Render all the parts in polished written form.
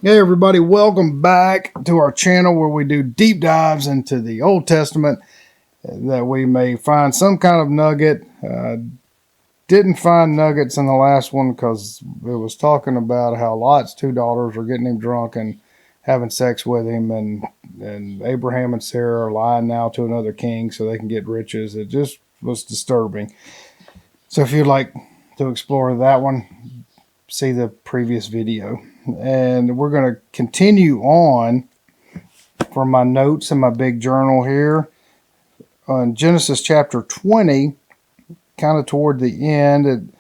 Hey everybody, welcome back to our channel where we do deep dives into the Old Testament that we may find some kind of nugget. Didn't find nuggets in the last one because it was talking about how Lot's two daughters are getting him drunk and having sex with him, and Abraham and Sarah are lying now to another king so they can get riches. It just was disturbing. So if you'd like to explore that one, see the previous video. And we're going to continue on from my notes in my big journal here on Genesis chapter 20, kind of toward the end.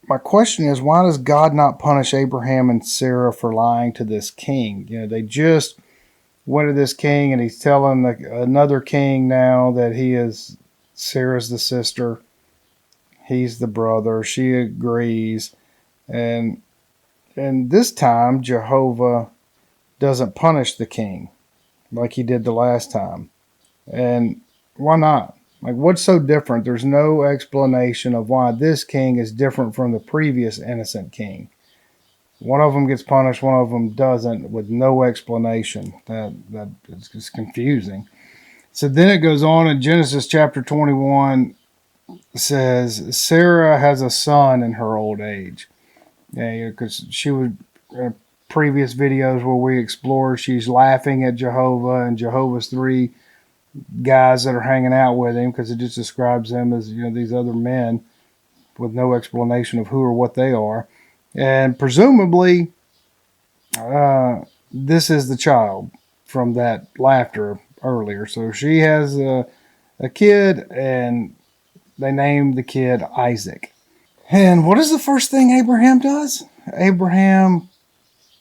My question is, why does God not punish Abraham and Sarah for lying to this king? They just went to this king, and he's telling another king now that he is Sarah's the sister, he's the brother. She agrees, and this time Jehovah doesn't punish the king like he did the last time. And why not? Like, what's so different? There's no explanation of why this king is different from the previous innocent king. One of them gets punished, one of them doesn't, with no explanation. That is just confusing. So then it goes on in Genesis chapter 21. Says Sarah has a son in her old age. Yeah, because she would. Previous videos where we explore, she's laughing at Jehovah and Jehovah's three guys that are hanging out with him, because it just describes them as these other men with no explanation of who or what they are, and presumably this is the child from that laughter earlier. So she has a kid, and they named the kid Isaac. And what is the first thing Abraham does? Abraham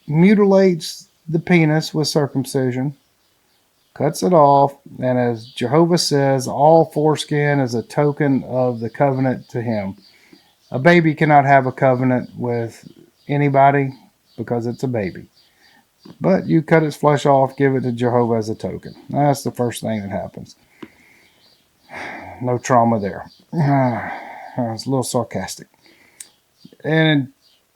mutilates the penis with circumcision, cuts it off, and as Jehovah says, all foreskin is a token of the covenant to him. A baby cannot have a covenant with anybody because it's a baby. But you cut its flesh off, give it to Jehovah as a token. That's the first thing that happens. No trauma there. It's a little sarcastic. And in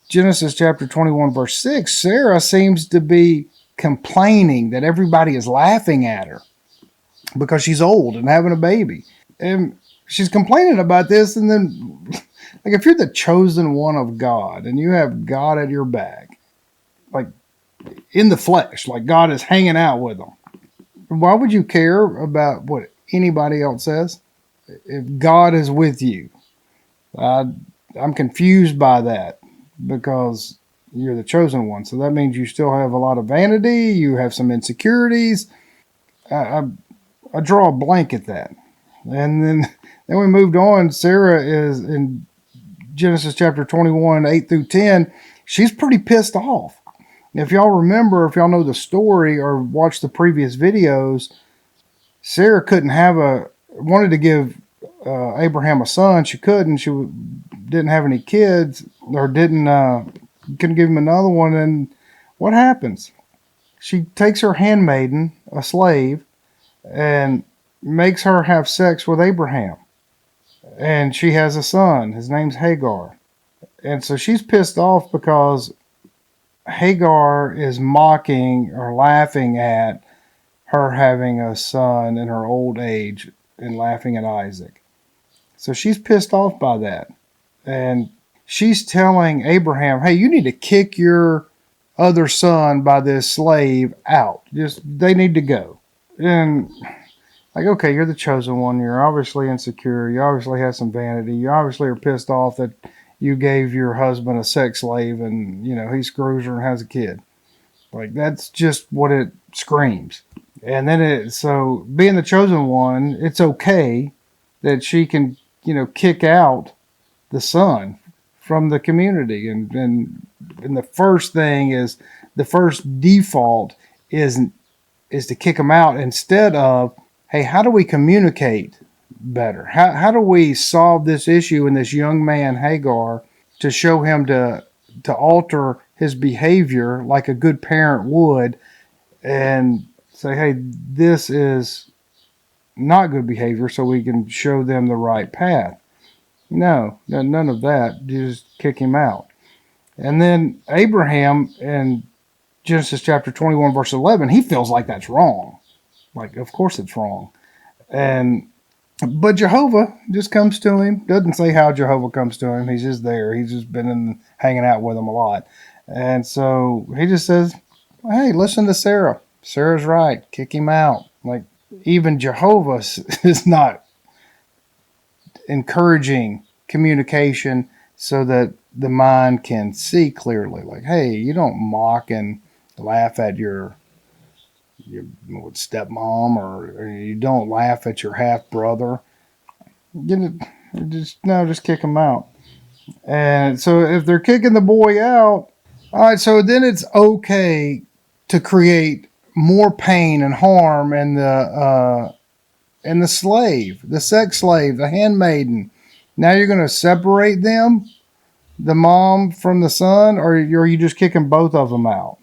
Genesis chapter 21, verse 6, Sarah seems to be complaining that everybody is laughing at her because she's old and having a baby. And she's complaining about this, and then, like, if you're the chosen one of God and you have God at your back, like in the flesh, like God is hanging out with them, why would you care about what anybody else says if God is with you? I'm confused by that, because you're the chosen one. So that means you still have a lot of vanity. You have some insecurities. I draw a blank at that. And then we moved on. Sarah is in Genesis chapter 21, 8 through 10. She's pretty pissed off. If y'all remember, if y'all know the story or watched the previous videos, Sarah wanted to give Abraham a son. She couldn't. She didn't have any kids, or couldn't give him another one. And what happens? She takes her handmaiden, a slave, and makes her have sex with Abraham. And she has a son. His name's Hagar. And so she's pissed off because Hagar is mocking or laughing at her having a son in her old age and laughing at Isaac. So she's pissed off by that. And she's telling Abraham, hey, you need to kick your other son by this slave out. They need to go. And like, okay, you're the chosen one. You're obviously insecure. You obviously have some vanity. You obviously are pissed off that you gave your husband a sex slave and, he screws her and has a kid. Like, that's just what it screams. And then so being the chosen one, it's okay that she can, kick out the son from the community. And the first thing is, the first default is to kick him out, instead of, hey, how do we communicate better? How do we solve this issue in this young man, Hagar, to show him to alter his behavior like a good parent would, and say, hey, this is not good behavior, so we can show them the right path. No, none of that. Just kick him out. And then Abraham in Genesis chapter 21, verse 11, he feels like that's wrong. Like, of course it's wrong. And but Jehovah just comes to him. Doesn't say how Jehovah comes to him. He's just there. He's just been hanging out with him a lot. And so he just says, hey, listen to Sarah. Sarah's right. Kick him out. Like, even Jehovah is not encouraging communication so that the mind can see clearly. Like, hey, you don't mock and laugh at your stepmom, or you don't laugh at your half brother. Get it? Just kick them out. And so if they're kicking the boy out, all right. So then it's okay to create more pain and harm in the slave, the sex slave, the handmaiden. Now you're going to separate them, the mom from the son, or are you just kicking both of them out?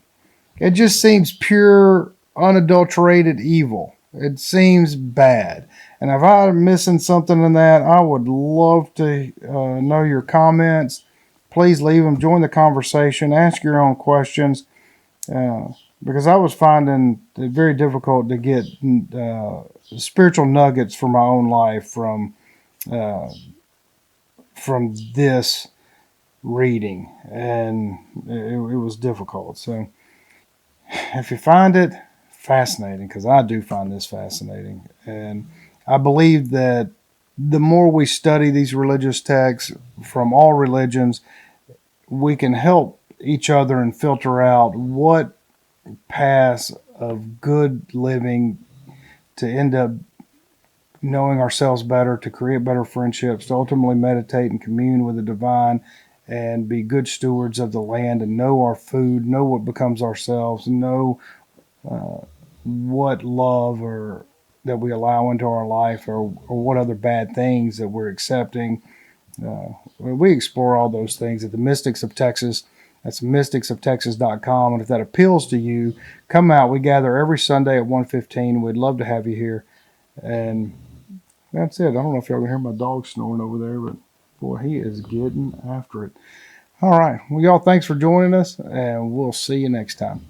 It just seems pure, unadulterated evil. It seems bad. And if I'm missing something in that, I would love to know your comments. Please leave them. Join the conversation. Ask your own questions. Uh, because I was finding it very difficult to get spiritual nuggets for my own life uh, from this reading, and it was difficult. So if you find it fascinating, because I do find this fascinating, and I believe that the more we study these religious texts from all religions, we can help each other and filter out what paths of good living to end up knowing ourselves better, to create better friendships, to ultimately meditate and commune with the divine, and be good stewards of the land, and know our food, know what becomes ourselves, know what love or that we allow into our life, or what other bad things that we're accepting. We explore all those things at the Mystics of Texas. That's mysticsoftexas.com. And if that appeals to you, come out. We gather every Sunday at 1:15. We'd love to have you here. And that's it. I don't know if y'all can hear my dog snoring over there, but boy, he is getting after it. All right. Well, y'all, thanks for joining us, and we'll see you next time.